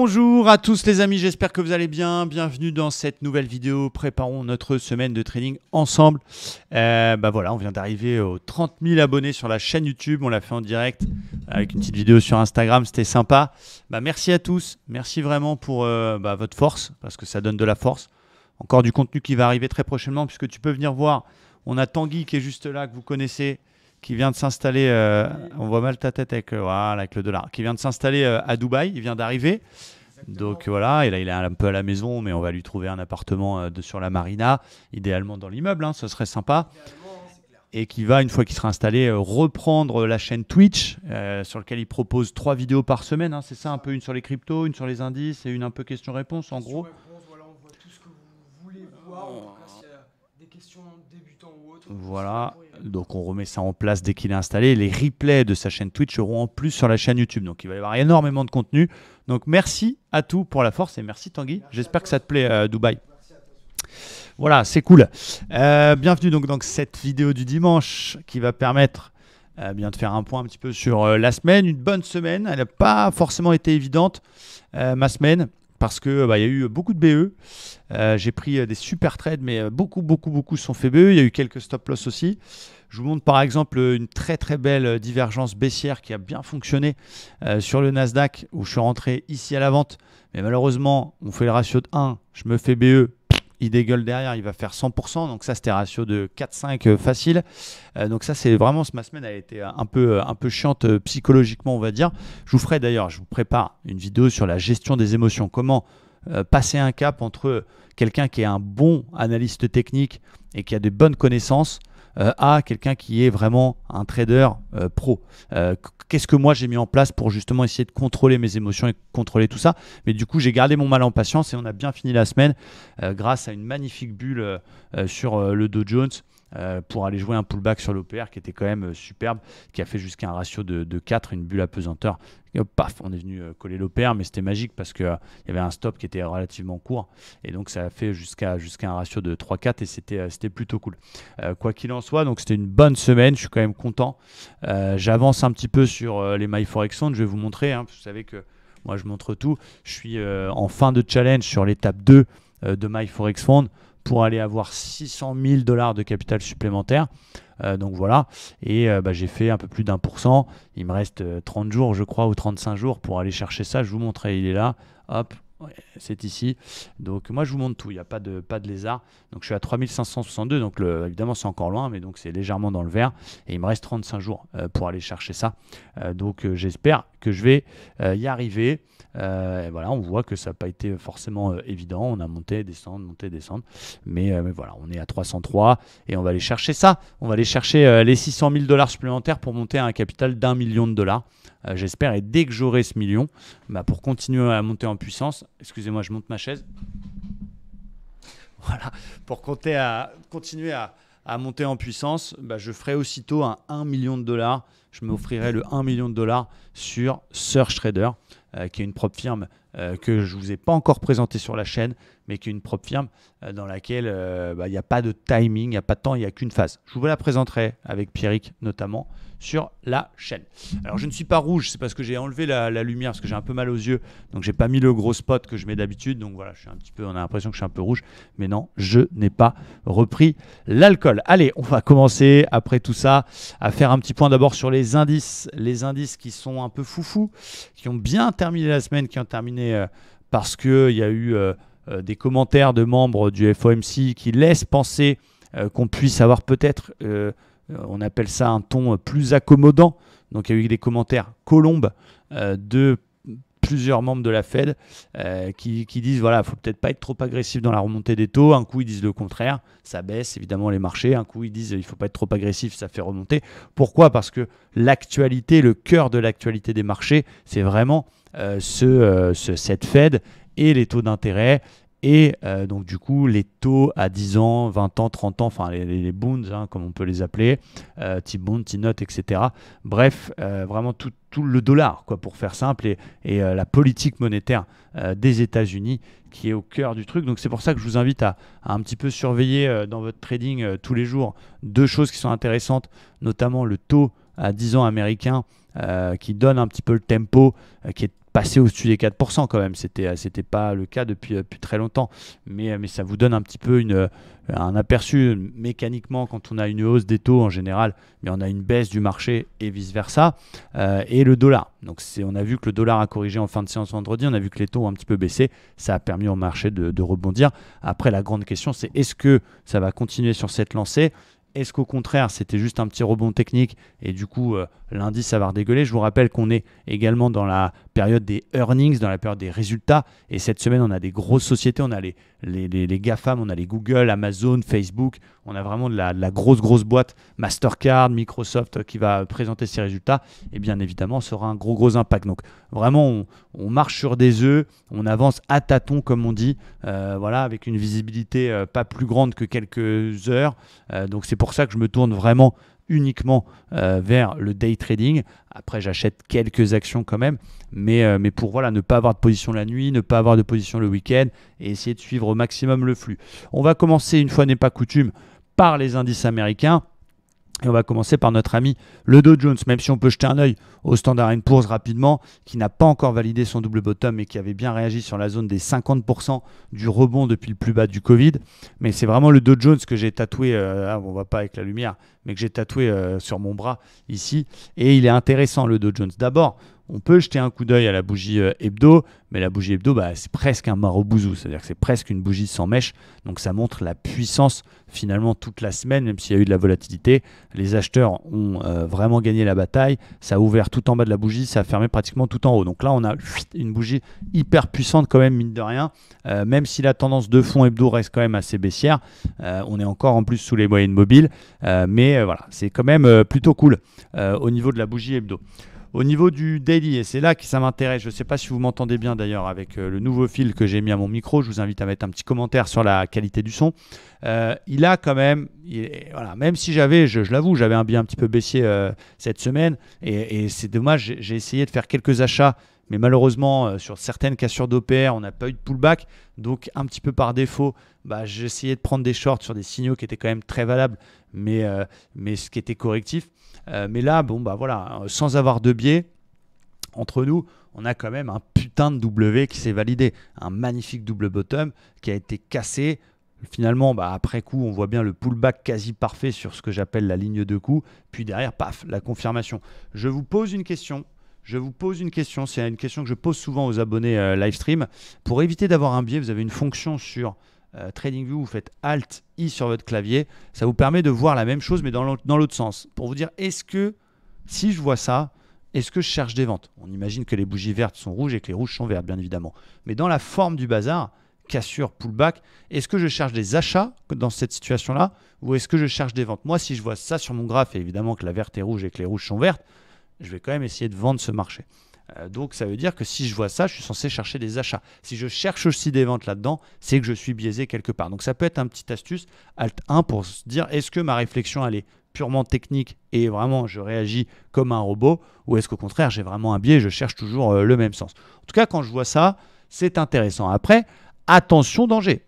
Bonjour à tous les amis, j'espère que vous allez bien. Bienvenue dans cette nouvelle vidéo. Préparons notre semaine de trading ensemble. Voilà, on vient d'arriver aux 30 000 abonnés sur la chaîne YouTube. On l'a fait en direct avec une petite vidéo sur Instagram. C'était sympa. Merci à tous. Merci vraiment pour votre force parce que ça donne de la force. Encore du contenu qui va arriver très prochainement puisque tu peux venir voir. On a Tanguy qui est juste là, que vous connaissez, qui vient de s'installer, on voit mal ta tête avec, avec le dollar, qui vient de s'installer à Dubaï, il vient d'arriver. Donc voilà, et là il est un peu à la maison, mais on va lui trouver un appartement sur la marina, idéalement dans l'immeuble, ce serait sympa. Et qui va, une fois qu'il sera installé, reprendre la chaîne Twitch, sur laquelle il propose 3 vidéos par semaine, c'est ça, un peu une sur les cryptos, une sur les indices et une un peu question-réponse en gros. Voilà, on voit tout ce que vous voulez voir, en tout cas s'il y a des questions débutants ou autres. Voilà, donc on remet ça en place dès qu'il est installé. Les replays de sa chaîne Twitch seront en plus sur la chaîne YouTube. Donc il va y avoir énormément de contenu. Donc merci à tous pour la force et merci Tanguy. J'espère que ça te plaît Dubaï. Voilà, c'est cool. Bienvenue donc dans cette vidéo du dimanche qui va permettre de faire un point un petit peu sur la semaine. Une bonne semaine. Elle n'a pas forcément été évidente, ma semaine. Parce qu'il y a eu beaucoup de BE. J'ai pris des super trades, mais beaucoup se sont fait BE. Il y a eu quelques stop loss aussi. Je vous montre par exemple une très belle divergence baissière qui a bien fonctionné sur le Nasdaq où je suis rentré ici à la vente. Mais malheureusement, on fait le ratio de 1. Je me fais BE. Il dégueule derrière, il va faire 100%. Donc ça, c'était ratio de 4-5 facile. Donc ça, c'est vraiment, ma semaine a été un peu chiante psychologiquement, on va dire. Je vous ferai d'ailleurs, je vous prépare une vidéo sur la gestion des émotions. Comment passer un cap entre quelqu'un qui est un bon analyste technique et qui a de bonnes connaissances à quelqu'un qui est vraiment un trader pro. Qu'est-ce que moi j'ai mis en place pour justement essayer de contrôler mes émotions et contrôler tout ça. Mais du coup, j'ai gardé mon mal en patience et on a bien fini la semaine grâce à une magnifique bulle sur le Dow Jones pour aller jouer un pullback sur l'OPR qui était quand même superbe, qui a fait jusqu'à un ratio de 4, une bulle à pesanteur. Et paf, on est venu coller l'OPR, mais c'était magique parce qu'il y avait un stop qui était relativement court. Et donc, ça a fait jusqu'à un ratio de 3-4 et c'était plutôt cool. Quoi qu'il en soit, donc c'était une bonne semaine. Je suis quand même content. J'avance un petit peu sur les MyForexFund. Je vais vous montrer. Vous savez que moi, je montre tout. Je suis en fin de challenge sur l'étape 2 de MyForexFund pour aller avoir 600 000 $ de capital supplémentaire. Donc voilà, et j'ai fait un peu plus d'1%. Il me reste 30 jours, je crois, ou 35 jours pour aller chercher ça. Je vous montrerai, il est là. Hop, ouais, c'est ici. Donc moi, je vous montre tout. Il n'y a pas de lézard. Donc je suis à 3562. Donc évidemment, c'est encore loin, mais donc c'est légèrement dans le vert. Et il me reste 35 jours pour aller chercher ça. Donc j'espère que je vais y arriver. Et voilà, on voit que ça n'a pas été forcément évident. On a monté, descendre. Mais voilà, on est à 303 et on va aller chercher ça. On va aller chercher les 600 000 $ supplémentaires pour monter à un capital d'1 million de dollars. J'espère. Et dès que j'aurai ce million, pour continuer à monter en puissance, excusez-moi, je monte ma chaise. Voilà, pour continuer à monter en puissance, je ferai aussitôt un 1 million de dollars. Je m'offrirai le 1 million de dollars sur Surge Trader, qui est une propre firme que je ne vous ai pas encore présentée sur la chaîne, mais qui est une propre firme dans laquelle il n'y a pas de timing, il n'y a pas de temps, il n'y a qu'une phase. Je vous la présenterai avec Pierrick notamment sur la chaîne. Alors je ne suis pas rouge, c'est parce que j'ai enlevé la lumière, parce que j'ai un peu mal aux yeux, donc j'ai pas mis le gros spot que je mets d'habitude, donc voilà, on a l'impression que je suis un peu rouge, mais non, je n'ai pas repris l'alcool. Allez, on va commencer après tout ça à faire un petit point d'abord sur les indices qui sont un peu foufous, qui ont bien terminé la semaine, qui ont terminé parce qu'il y a eu des commentaires de membres du FOMC qui laissent penser qu'on puisse avoir peut-être, on appelle ça un ton plus accommodant. Donc il y a eu des commentaires colombes de plusieurs membres de la Fed qui disent voilà, il ne faut peut-être pas être trop agressif dans la remontée des taux. Un coup, ils disent le contraire, ça baisse évidemment les marchés. Un coup, ils disent il ne faut pas être trop agressif, ça fait remonter. Pourquoi? Parce que l'actualité, le cœur de l'actualité des marchés, c'est vraiment cette Fed et les taux d'intérêt. Et donc du coup, les taux à 10 ans, 20 ans, 30 ans, enfin les bonds, comme on peut les appeler, T-bonds, T-notes, etc. Bref, vraiment tout le dollar, pour faire simple, et la politique monétaire des États-Unis qui est au cœur du truc. Donc c'est pour ça que je vous invite à un petit peu surveiller dans votre trading tous les jours 2 choses qui sont intéressantes, notamment le taux à 10 ans américain qui donne un petit peu le tempo, qui est passer au-dessus des 4% quand même. C'était pas le cas depuis très longtemps. Mais ça vous donne un petit peu un aperçu mécaniquement quand on a une hausse des taux en général, mais on a une baisse du marché et vice-versa. Et le dollar. Donc on a vu que le dollar a corrigé en fin de séance vendredi, on a vu que les taux ont un petit peu baissé. Ça a permis au marché de rebondir. Après, la grande question, c'est est-ce que ça va continuer sur cette lancée ? Est-ce qu'au contraire, c'était juste un petit rebond technique et du coup, l'indice, ça va redégueuler? Je vous rappelle qu'on est également dans la période des earnings, dans la période des résultats. Et cette semaine, on a des grosses sociétés. On a les GAFAM, on a les Google, Amazon, Facebook. On a vraiment de la grosse boîte, Mastercard, Microsoft, qui va présenter ses résultats. Et bien évidemment, ça aura un gros impact. Donc vraiment, on marche sur des œufs. On avance à tâtons, comme on dit. Voilà, avec une visibilité pas plus grande que quelques heures. Donc c'est pour ça que je me tourne vraiment uniquement vers le day trading. Après, j'achète quelques actions quand même, mais pour voilà, ne pas avoir de position la nuit, ne pas avoir de position le week-end et essayer de suivre au maximum le flux. On va commencer, une fois n'est pas coutume, par les indices américains. Et on va commencer par notre ami le Dow Jones, même si on peut jeter un œil au Standard & Poor's rapidement, qui n'a pas encore validé son double bottom et qui avait bien réagi sur la zone des 50% du rebond depuis le plus bas du Covid. Mais c'est vraiment le Dow Jones que j'ai tatoué, on ne voit pas avec la lumière, mais que j'ai tatoué sur mon bras ici. Et il est intéressant le Dow Jones. D'abord, on peut jeter un coup d'œil à la bougie hebdo, mais la bougie hebdo, c'est presque un marobouzou, c'est-à-dire que c'est presque une bougie sans mèche, donc ça montre la puissance finalement toute la semaine, même s'il y a eu de la volatilité. Les acheteurs ont vraiment gagné la bataille, ça a ouvert tout en bas de la bougie, ça a fermé pratiquement tout en haut. Donc là, on a une bougie hyper puissante quand même, mine de rien, même si la tendance de fond hebdo reste quand même assez baissière, on est encore en plus sous les moyennes mobiles, mais voilà, c'est quand même plutôt cool au niveau de la bougie hebdo. Au niveau du daily, et c'est là que ça m'intéresse, je ne sais pas si vous m'entendez bien d'ailleurs avec le nouveau fil que j'ai mis à mon micro, je vous invite à mettre un petit commentaire sur la qualité du son. Il a quand même, voilà, même si je l'avoue, j'avais un biais un petit peu baissier cette semaine, et c'est dommage, j'ai essayé de faire quelques achats, mais malheureusement, sur certaines cassures d'OPR, on n'a pas eu de pullback, donc un petit peu par défaut, j'ai essayé de prendre des shorts sur des signaux qui étaient quand même très valables, mais ce qui était correctif. Mais là, voilà, sans avoir de biais, entre nous, on a quand même un putain de W qui s'est validé. Un magnifique double bottom qui a été cassé. Finalement, après coup, on voit bien le pullback quasi parfait sur ce que j'appelle la ligne de coup. Puis derrière, paf, la confirmation. Je vous pose une question. C'est une question que je pose souvent aux abonnés livestream. Pour éviter d'avoir un biais, vous avez une fonction sur TradingView, vous faites Alt-I sur votre clavier, ça vous permet de voir la même chose mais dans l'autre sens. Pour vous dire, est-ce que si je vois ça, est-ce que je cherche des ventes? On imagine que les bougies vertes sont rouges et que les rouges sont vertes, bien évidemment. Mais dans la forme du bazar, cassure, pullback, est-ce que je cherche des achats dans cette situation-là ou est-ce que je cherche des ventes? Moi, si je vois ça sur mon graphe et évidemment que la verte est rouge et que les rouges sont vertes, je vais quand même essayer de vendre ce marché. Donc ça veut dire que si je vois ça, je suis censé chercher des achats. Si je cherche aussi des ventes là-dedans, c'est que je suis biaisé quelque part. Donc ça peut être un petit astuce, Alt 1, pour se dire est-ce que ma réflexion elle est purement technique et vraiment je réagis comme un robot, ou est-ce qu'au contraire j'ai vraiment un biais et je cherche toujours le même sens. En tout cas, quand je vois ça, c'est intéressant. Après, attention danger,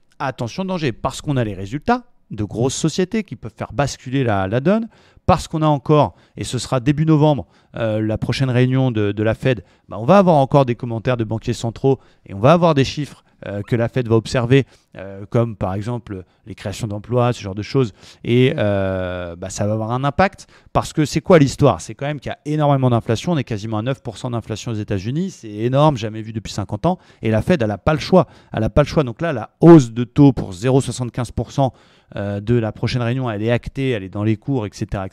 parce qu'on a les résultats de grosses sociétés qui peuvent faire basculer la donne, parce qu'on a encore, et ce sera début novembre, la prochaine réunion de la Fed, on va avoir encore des commentaires de banquiers centraux et on va avoir des chiffres que la Fed va observer, comme par exemple les créations d'emplois, ce genre de choses, et ça va avoir un impact, parce que c'est quoi l'histoire? C'est quand même qu'il y a énormément d'inflation, on est quasiment à 9% d'inflation aux États-Unis, c'est énorme, jamais vu depuis 50 ans, et la Fed, elle n'a pas le choix. Donc là, la hausse de taux pour 0,75% de la prochaine réunion, elle est actée, elle est dans les cours, etc.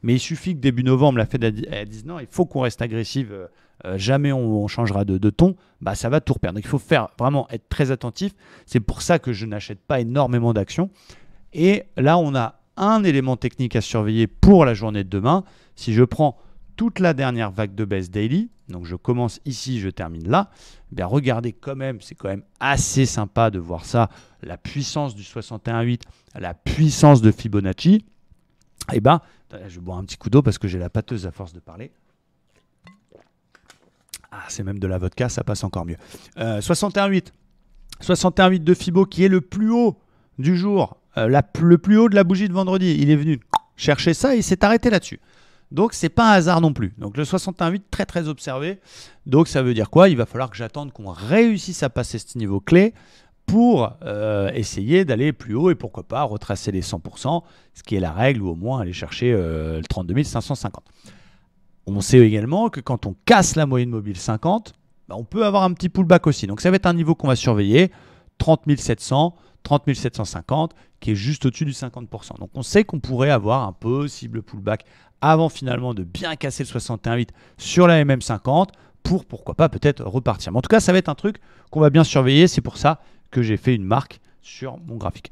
Mais il suffit que début novembre, la Fed elle dise non, il faut qu'on reste agressive, jamais on changera de ton, ça va tout reperdre. Donc il faut vraiment être très attentif. C'est pour ça que je n'achète pas énormément d'actions. Et là, on a un élément technique à surveiller pour la journée de demain. Si je prends toute la dernière vague de baisse daily, donc je commence ici, je termine là, regardez quand même, c'est quand même assez sympa de voir ça, la puissance du 61,8, la puissance de Fibonacci. Je vais boire un petit coup d'eau parce que j'ai la pâteuse à force de parler. C'est même de la vodka, ça passe encore mieux. 61,8 de Fibo qui est le plus haut du jour, le plus haut de la bougie de vendredi. Il est venu chercher ça et il s'est arrêté là-dessus. Donc, ce n'est pas un hasard non plus. Donc, le 61,8, très, très observé. Donc, ça veut dire quoi? Il va falloir que j'attende qu'on réussisse à passer ce niveau clé pour essayer d'aller plus haut et pourquoi pas retracer les 100%, ce qui est la règle, ou au moins aller chercher le 32 550. On sait également que quand on casse la moyenne mobile 50, on peut avoir un petit pullback aussi. Donc ça va être un niveau qu'on va surveiller, 30 700, 30 750, qui est juste au-dessus du 50%. Donc on sait qu'on pourrait avoir un possible pullback avant finalement de bien casser le 61,8 sur la MM50 pour pourquoi pas peut-être repartir. Mais en tout cas, ça va être un truc qu'on va bien surveiller. C'est pour ça que j'ai fait une marque sur mon graphique.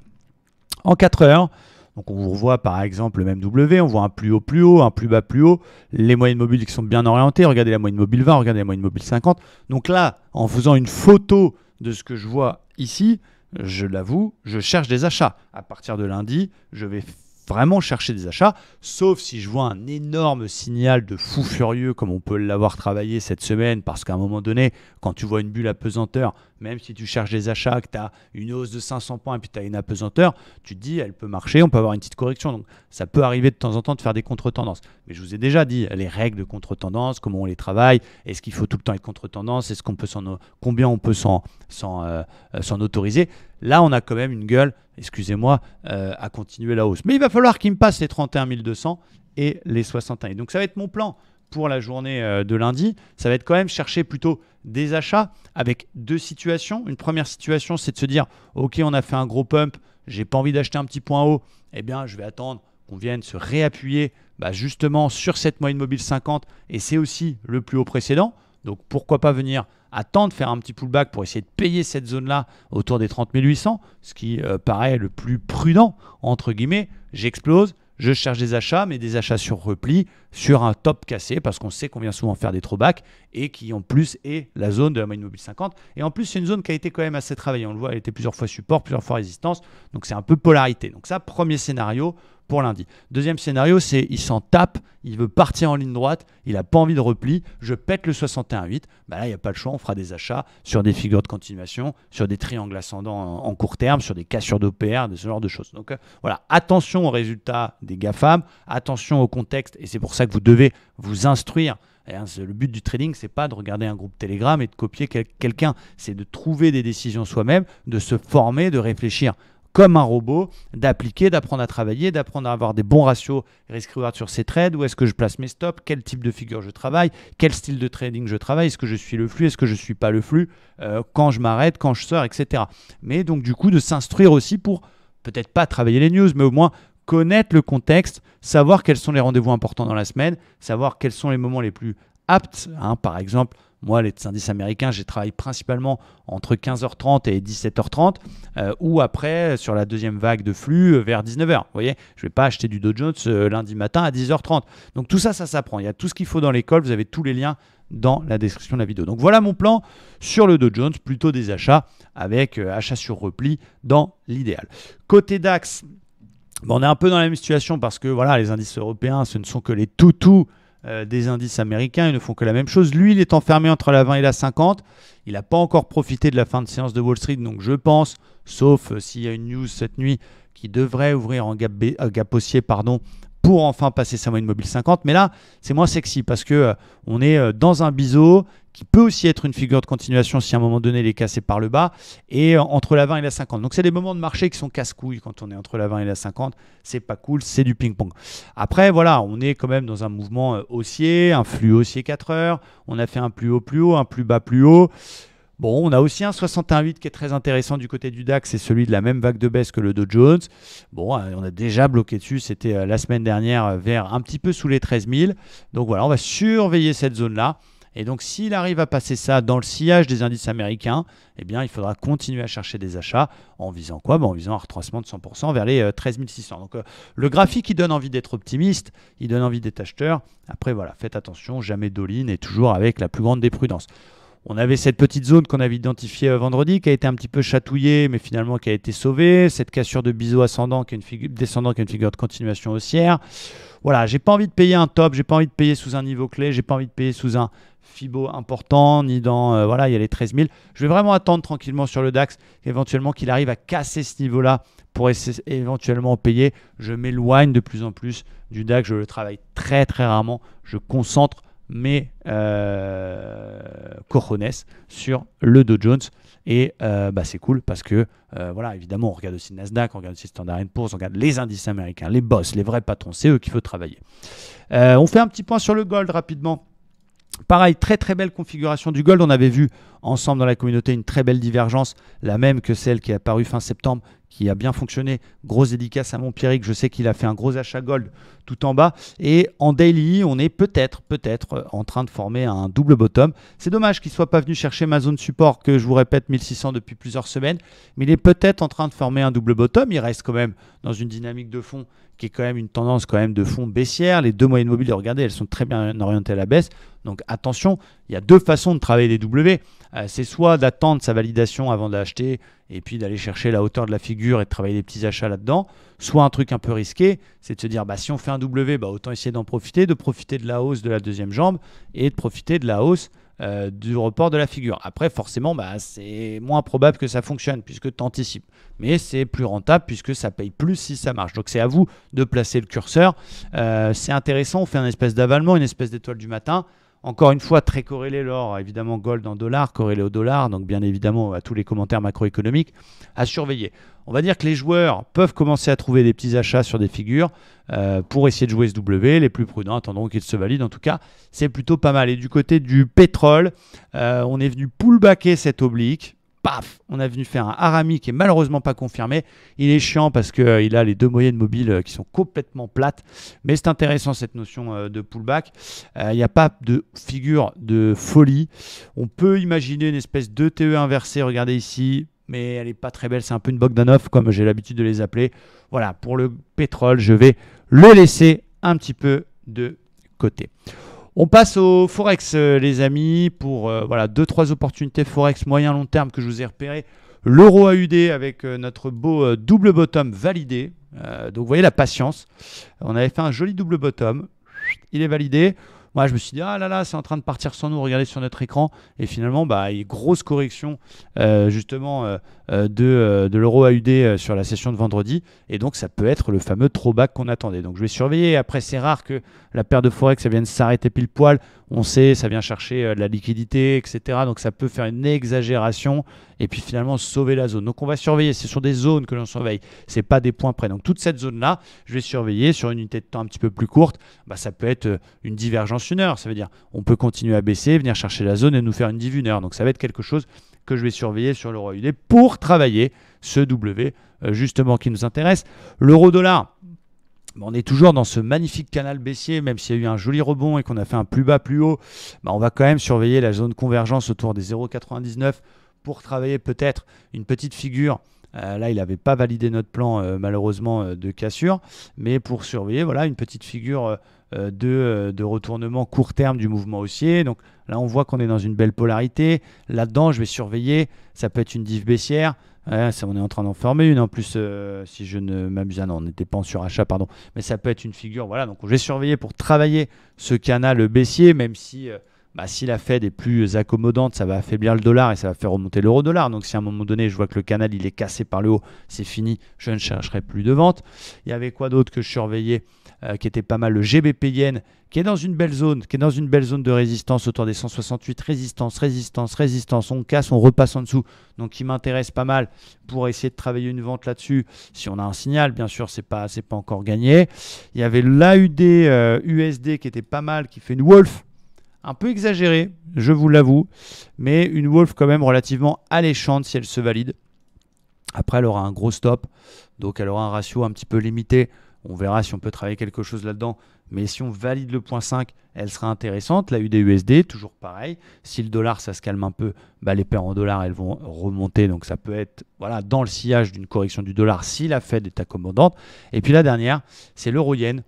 En 4 heures, donc on revoit par exemple le même W, on voit un plus haut, un plus bas plus haut, les moyennes mobiles qui sont bien orientées, regardez la moyenne mobile 20, regardez la moyenne mobile 50. Donc là, en faisant une photo de ce que je vois ici, je l'avoue, je cherche des achats. À partir de lundi, je vais vraiment chercher des achats, sauf si je vois un énorme signal de fou furieux comme on peut l'avoir travaillé cette semaine, parce qu'à un moment donné, quand tu vois une bulle apesanteur, même si tu cherches des achats, que tu as une hausse de 500 points et puis tu as une apesanteur, tu te dis elle peut marcher, on peut avoir une petite correction. Donc ça peut arriver de temps en temps de faire des contre-tendances. Mais je vous ai déjà dit les règles de contre-tendance, comment on les travaille, est-ce qu'il faut tout le temps être contre-tendance, est-ce qu'on peut combien on peut s'en autoriser. Là, on a quand même une gueule, excusez-moi, à continuer la hausse. Mais il va falloir qu'il me passe les 31 200 et les 61. Donc ça va être mon plan pour la journée de lundi. Ça va être quand même chercher plutôt des achats avec deux situations. Une première situation, c'est de se dire, ok, on a fait un gros pump, j'ai pas envie d'acheter un petit point haut, eh bien, je vais attendre qu'on vienne se réappuyer justement sur cette moyenne mobile 50 et c'est aussi le plus haut précédent. Donc pourquoi pas venir attendre, faire un petit pullback pour essayer de payer cette zone-là autour des 30 800, ce qui paraît le plus prudent, entre guillemets. J'explose, je cherche des achats, mais des achats sur repli, sur un top cassé, parce qu'on sait qu'on vient souvent faire des throwbacks et qui en plus est la zone de la moyenne mobile 50. Et en plus, c'est une zone qui a été quand même assez travaillée. On le voit, elle a été plusieurs fois support, plusieurs fois résistance. Donc c'est un peu polarité. Donc ça, premier scénario pour lundi. Deuxième scénario, c'est il s'en tape, il veut partir en ligne droite, il n'a pas envie de repli, je pète le 61,8. Là, il n'y a pas le choix, on fera des achats sur des figures de continuation, sur des triangles ascendants en court terme, sur des cassures d'OPR, de ce genre de choses. Donc voilà, attention aux résultats des GAFAM, attention au contexte, et c'est pour ça que vous devez vous instruire. Le but du trading, c'est pas de regarder un groupe Telegram et de copier quelqu'un, c'est de trouver des décisions soi-même, de se former, de réfléchir comme un robot, d'appliquer, d'apprendre à travailler, d'apprendre à avoir des bons ratios risk-reward sur ces trades, où est-ce que je place mes stops, quel type de figure je travaille, quel style de trading je travaille, est-ce que je suis le flux, est-ce que je ne suis pas le flux, quand je m'arrête, quand je sors, etc. Mais donc du coup, de s'instruire aussi pour peut-être pas travailler les news, mais au moins connaître le contexte, savoir quels sont les rendez-vous importants dans la semaine, savoir quels sont les moments les plus aptes. Par exemple, moi, les indices américains, j'ai travaillé principalement entre 15h30 et 17h30 ou après sur la deuxième vague de flux vers 19h. Vous voyez, je ne vais pas acheter du Dow Jones lundi matin à 10h30. Donc tout ça, ça s'apprend. Il y a tout ce qu'il faut dans l'école. Vous avez tous les liens dans la description de la vidéo. Donc voilà mon plan sur le Dow Jones, plutôt des achats avec achat sur repli dans l'idéal. Côté DAX, on est un peu dans la même situation parce que voilà, les indices européens, ce ne sont que les toutous des indices américains, ils ne font que la même chose. Lui, il est enfermé entre la 20 et la 50. Il n'a pas encore profité de la fin de séance de Wall Street, donc je pense, sauf s'il y a une news cette nuit qui devrait ouvrir en gap haussier, pour enfin passer sa moyenne mobile 50. Mais là, c'est moins sexy parce que on est dans un biseau qui peut aussi être une figure de continuation si à un moment donné il est cassé par le bas et entre la 20 et la 50. Donc c'est des moments de marché qui sont casse-couilles quand on est entre la 20 et la 50. C'est pas cool, c'est du ping-pong. Après, voilà, on est quand même dans un mouvement haussier, un flux haussier 4 heures. On a fait un plus haut, un plus bas plus haut. Bon, on a aussi un 61,8 qui est très intéressant du côté du DAX, c'est celui de la même vague de baisse que le Dow Jones. Bon, on a déjà bloqué dessus, c'était la semaine dernière vers un petit peu sous les 13 000. Donc voilà, on va surveiller cette zone-là. Et donc, s'il arrive à passer ça dans le sillage des indices américains, eh bien, il faudra continuer à chercher des achats en visant quoi? En visant un retracement de 100% vers les 13 600. Donc, le graphique, il donne envie d'être optimiste, il donne envie d'être acheteur. Après, voilà, faites attention, jamais d'all-in et toujours avec la plus grande des prudences. On avait cette petite zone qu'on avait identifiée vendredi, qui a été un petit peu chatouillée, mais finalement qui a été sauvée. Cette cassure de biseau ascendant, qui est une figure, descendant, qui est une figure de continuation haussière. Voilà, j'ai pas envie de payer un top, j'ai pas envie de payer sous un niveau clé, j'ai pas envie de payer sous un Fibo important, ni dans, voilà, il y a les 13 000. Je vais vraiment attendre tranquillement sur le DAX, éventuellement qu'il arrive à casser ce niveau-là pour éventuellement payer. Je m'éloigne de plus en plus du DAX, je le travaille très très rarement, je concentre mes cojones sur le Dow Jones. Et c'est cool parce que, voilà, évidemment, on regarde aussi le Nasdaq, on regarde aussi Standard & Poor's, on regarde les indices américains, les boss, les vrais patrons, c'est eux qu'il faut travailler. On fait un petit point sur le gold rapidement. Pareil, très très belle configuration du gold. On avait vu ensemble dans la communauté une très belle divergence, la même que celle qui est apparue fin septembre, qui a bien fonctionné. Grosse dédicace à mon Pierrick, je sais qu'il a fait un gros achat gold tout en bas. Et en daily, on est peut-être en train de former un double bottom. C'est dommage qu'il ne soit pas venu chercher ma zone support, que je vous répète 1600 depuis plusieurs semaines, mais il est peut-être en train de former un double bottom. Il reste quand même dans une dynamique de fond qui est quand même une tendance quand même de fond baissière. Les deux moyennes mobiles, regardez, elles sont très bien orientées à la baisse. Donc attention, il y a deux façons de travailler les W. C'est soit d'attendre sa validation avant d'acheter et puis d'aller chercher la hauteur de la figure et de travailler des petits achats là-dedans. Soit un truc un peu risqué, c'est de se dire si on fait un W, autant essayer d'en profiter, de profiter de la hausse de la deuxième jambe et de profiter de la hausse du report de la figure. Après, forcément, c'est moins probable que ça fonctionne puisque tu anticipes. Mais c'est plus rentable puisque ça paye plus si ça marche. Donc, c'est à vous de placer le curseur. C'est intéressant, on fait une espèce d'avalement, une espèce d'étoile du matin. Encore une fois, très corrélé l'or, évidemment gold en dollars, corrélé au dollar, donc bien évidemment à tous les commentaires macroéconomiques à surveiller. On va dire que les joueurs peuvent commencer à trouver des petits achats sur des figures pour essayer de jouer ce W. Les plus prudents attendront qu'ils se valident. En tout cas, c'est plutôt pas mal. Et du côté du pétrole, on est venu pullbacker cette oblique. Paf, on est venu faire un harami qui est malheureusement pas confirmé. Il est chiant parce qu'il a les deux moyennes mobiles qui sont complètement plates. Mais c'est intéressant cette notion de pullback. Il n'y a pas de figure de folie. On peut imaginer une espèce de TE inversé. Regardez ici. Mais elle n'est pas très belle. C'est un peu une Bogdanov comme j'ai l'habitude de les appeler. Voilà, pour le pétrole, je vais le laisser un petit peu de côté. On passe au Forex, les amis, pour 2-3 opportunités Forex moyen-long terme que je vous ai repérées. L'euro AUD avec notre beau double bottom validé. Donc, vous voyez la patience. On avait fait un joli double bottom. Il est validé. Moi, je me suis dit, ah là là, c'est en train de partir sans nous. Regardez sur notre écran. Et finalement, il y a une grosse correction justement de l'euro AUD sur la session de vendredi. Et donc, ça peut être le fameux throwback qu'on attendait. Donc, je vais surveiller. Après, c'est rare que la paire de Forex, ça vienne s'arrêter pile poil. On sait, ça vient chercher de la liquidité, etc. Donc, ça peut faire une exagération et puis finalement sauver la zone. Donc, on va surveiller. C'est sur des zones que l'on surveille. Ce n'est pas des points près. Donc, toute cette zone-là, je vais surveiller sur une unité de temps un petit peu plus courte. Ça peut être une divergence 1 heure. Ça veut dire on peut continuer à baisser, venir chercher la zone et nous faire une div 1 heure. Donc, ça va être quelque chose que je vais surveiller sur l'euro AUD pour travailler ce W justement qui nous intéresse. L'euro-dollar. On est toujours dans ce magnifique canal baissier, même s'il y a eu un joli rebond et qu'on a fait un plus bas, plus haut, on va quand même surveiller la zone convergence autour des 0,99 pour travailler peut-être une petite figure. Là, il n'avait pas validé notre plan, malheureusement, de cassure, mais pour surveiller une petite figure de retournement court terme du mouvement haussier. Donc là, on voit qu'on est dans une belle polarité. Là-dedans, je vais surveiller. Ça peut être une div baissière. Ça, on est en train d'en former une en plus, si je ne m'abuse. Ah non, on n'était pas en surachat, pardon. Mais ça peut être une figure. Voilà, donc je vais surveiller pour travailler ce canal baissier, même si, si la Fed est plus accommodante, ça va affaiblir le dollar et ça va faire remonter l'euro-dollar. Donc si à un moment donné, je vois que le canal il est cassé par le haut, c'est fini, je ne chercherai plus de vente. Il y avait quoi d'autre que je surveillais qui était pas mal, le GBP Yen, qui est dans une belle zone, de résistance autour des 168, résistance, on casse, on repasse en dessous, donc qui m'intéresse pas mal pour essayer de travailler une vente là-dessus, si on a un signal, bien sûr, c'est pas encore gagné. Il y avait l'AUD USD qui était pas mal, qui fait une wolf, un peu exagérée, je vous l'avoue, mais une wolf quand même relativement alléchante si elle se valide. Après, elle aura un gros stop, donc elle aura un ratio un petit peu limité. On verra si on peut travailler quelque chose là-dedans. Mais si on valide le 0,5, elle sera intéressante. La UD-USD, toujours pareil. Si le dollar, ça se calme un peu, les paires en dollars, elles vont remonter. Donc ça peut être dans le sillage d'une correction du dollar si la Fed est accommodante. Et puis la dernière, c'est l'euro-yen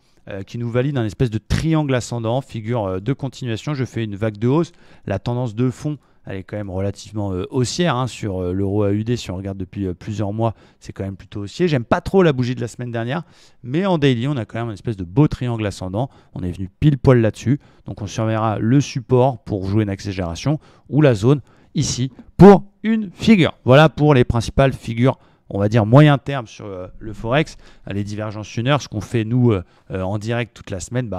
qui nous valide un espèce de triangle ascendant, figure de continuation. Je fais une vague de hausse. La tendance de fond elle est quand même relativement haussière hein, sur l'euro AUD. Si on regarde depuis plusieurs mois, c'est quand même plutôt haussier. J'aime pas trop la bougie de la semaine dernière, mais en daily, on a quand même une espèce de beau triangle ascendant. On est venu pile poil là-dessus. Donc on surveillera le support pour jouer une accélération ou la zone ici pour une figure. Voilà pour les principales figures, on va dire moyen terme sur le Forex. Les divergences 1 heure, ce qu'on fait nous en direct toute la semaine,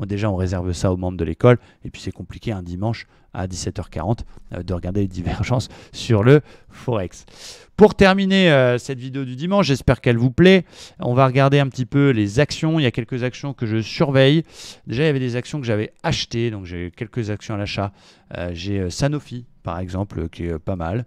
déjà on réserve ça aux membres de l'école. Et puis c'est compliqué un dimanche à 17h40 de regarder les divergences sur le Forex. Pour terminer cette vidéo du dimanche, j'espère qu'elle vous plaît. On va regarder un petit peu les actions. Il y a quelques actions que je surveille. Déjà, il y avait des actions que j'avais achetées. Donc, j'ai quelques actions à l'achat. J'ai Sanofi, par exemple, qui est pas mal,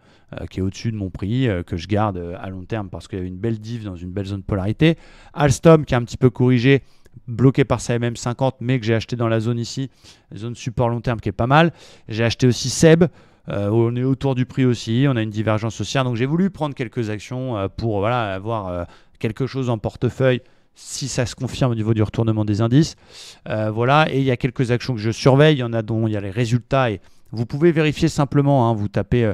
qui est au-dessus de mon prix, que je garde à long terme parce qu'il y avait une belle div dans une belle zone de polarité. Alstom, qui a un petit peu corrigé, bloqué par sa MM50, mais que j'ai acheté dans la zone ici, zone support long terme qui est pas mal. J'ai acheté aussi Seb. On est autour du prix aussi, on a une divergence haussière, donc j'ai voulu prendre quelques actions pour voilà, avoir quelque chose en portefeuille si ça se confirme au niveau du retournement des indices. Voilà, et il y a quelques actions que je surveille, il y en a dont il y a les résultats et vous pouvez vérifier simplement, hein, vous tapez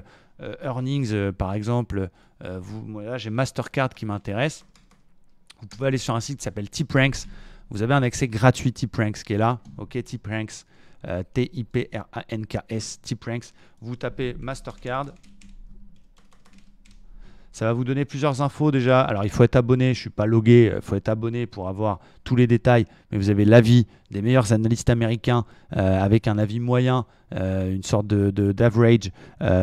earnings par exemple, voilà, j'ai Mastercard qui m'intéresse. Vous pouvez aller sur un site qui s'appelle TipRanks, vous avez un accès gratuit TipRanks qui est là, ok, TipRanks. TIPRANKS, TipRanks. Vous tapez Mastercard. Ça va vous donner plusieurs infos déjà. Alors, il faut être abonné. Je ne suis pas logué. Il faut être abonné pour avoir tous les détails. Mais vous avez l'avis des meilleurs analystes américains avec un avis moyen, une sorte d'average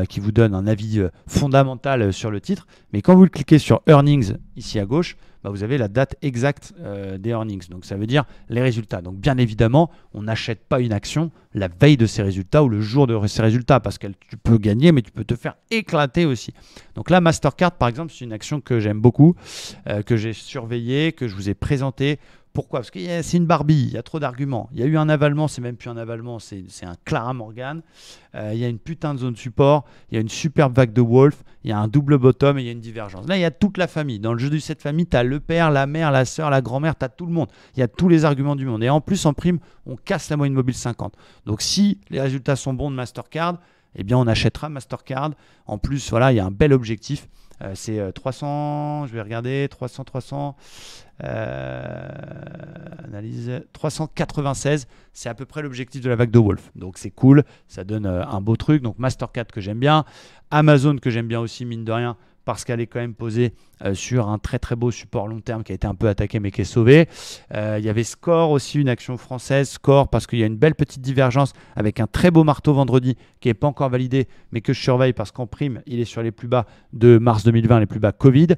qui vous donne un avis fondamental sur le titre. Mais quand vous cliquez sur Earnings ici à gauche, vous avez la date exacte des earnings. Donc, ça veut dire les résultats. Donc, bien évidemment, on n'achète pas une action la veille de ses résultats ou le jour de ses résultats parce que tu peux gagner, mais tu peux te faire éclater aussi. Donc là, Mastercard, par exemple, c'est une action que j'aime beaucoup, que j'ai surveillée, que je vous ai présentée. Pourquoi? Parce que c'est une Barbie, il y a trop d'arguments. Il y a eu un avalement, c'est même plus un avalement, c'est un Clara Morgan. Il y a une putain de zone support, il y a une superbe vague de Wolf, il y a un double bottom et il y a une divergence. Là, il y a toute la famille. Dans le jeu de cette famille, tu as le père, la mère, la soeur, la grand-mère, tu as tout le monde. Il y a tous les arguments du monde. Et en plus, en prime, on casse la moyenne mobile 50. Donc, si les résultats sont bons de Mastercard, eh bien, on achètera Mastercard. En plus, voilà, il y a un bel objectif. C'est 300, je vais regarder, 300, analyse 396, c'est à peu près l'objectif de la vague de Wolf. Donc c'est cool, ça donne un beau truc. Donc Mastercard que j'aime bien, Amazon que j'aime bien aussi, mine de rien, parce qu'elle est quand même posée sur un très très beau support long terme qui a été un peu attaqué mais qui est sauvé. Il y avait Score aussi, une action française, Score, parce qu'il y a une belle petite divergence avec un très beau marteau vendredi qui n'est pas encore validé mais que je surveille parce qu'en prime, il est sur les plus bas de mars 2020, les plus bas Covid.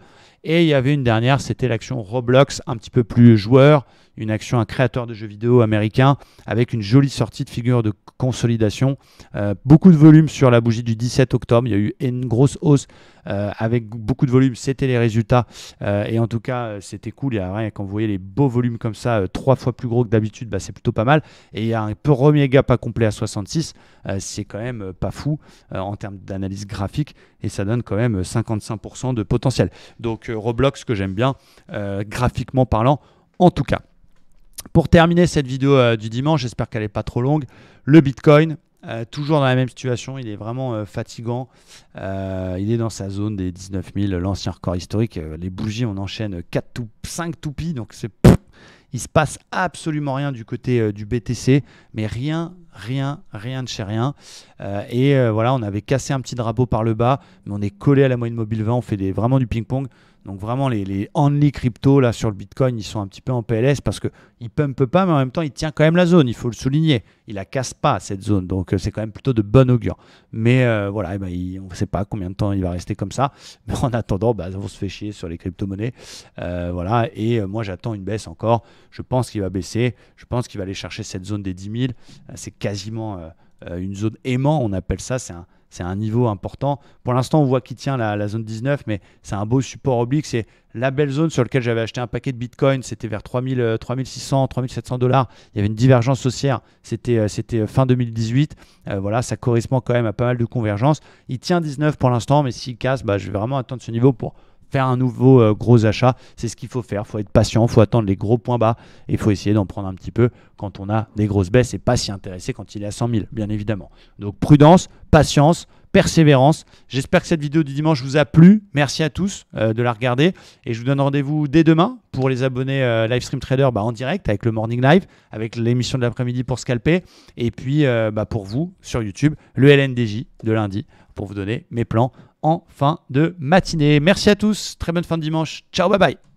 Et il y avait une dernière, c'était l'action Roblox, un petit peu plus joueur, une action, un créateur de jeux vidéo américain avec une jolie sortie de figure de consolidation. Beaucoup de volume sur la bougie du 17 octobre. Il y a eu une grosse hausse avec beaucoup de volume. C'était les résultats. Et en tout cas, c'était cool. Il y a rien, quand vous voyez les beaux volumes comme ça, 3 fois plus gros que d'habitude, c'est plutôt pas mal. Et il y a un premier gap à complet à 66. C'est quand même pas fou en termes d'analyse graphique. Et ça donne quand même 55% de potentiel. Donc Roblox que j'aime bien, graphiquement parlant, en tout cas. Pour terminer cette vidéo du dimanche, j'espère qu'elle n'est pas trop longue, le Bitcoin, toujours dans la même situation, il est vraiment fatigant, il est dans sa zone des 19 000, l'ancien record historique, les bougies, on enchaîne 5 toupies, donc il se passe absolument rien du côté du BTC, mais rien de chez rien. Voilà, on avait cassé un petit drapeau par le bas, mais on est collé à la moyenne mobile 20, on fait vraiment du ping-pong. Donc vraiment, les only crypto là sur le Bitcoin, ils sont un petit peu en PLS parce qu'il ne pumpe pas, mais en même temps, il tient quand même la zone, il faut le souligner. Il ne la casse pas, cette zone, donc c'est quand même plutôt de bon augure. Mais voilà, on ne sait pas combien de temps il va rester comme ça. Mais en attendant, on se fait chier sur les crypto-monnaies. Voilà, et moi, j'attends une baisse encore. Je pense qu'il va baisser. Je pense qu'il va aller chercher cette zone des 10 000. C'est quasiment une zone aimant, on appelle ça. C'est un niveau important. Pour l'instant, on voit qu'il tient la zone 19, mais c'est un beau support oblique. C'est la belle zone sur laquelle j'avais acheté un paquet de Bitcoin. C'était vers 3600, 3700 $. Il y avait une divergence haussière. C'était fin 2018. Voilà, ça correspond quand même à pas mal de convergences. Il tient 19 pour l'instant, mais s'il casse, je vais vraiment attendre ce niveau pour faire un nouveau gros achat. C'est ce qu'il faut faire. Il faut être patient, il faut attendre les gros points bas et il faut essayer d'en prendre un petit peu quand on a des grosses baisses et pas s'y intéresser quand il est à 100 000, bien évidemment. Donc prudence, patience, persévérance. J'espère que cette vidéo du dimanche vous a plu. Merci à tous de la regarder et je vous donne rendez-vous dès demain pour les abonnés Livestream Trader en direct avec le Morning Live, avec l'émission de l'après-midi pour scalper et puis pour vous sur YouTube, le LNDJ de lundi pour vous donner mes plans en fin de matinée. Merci à tous, très bonne fin de dimanche. Ciao, bye bye.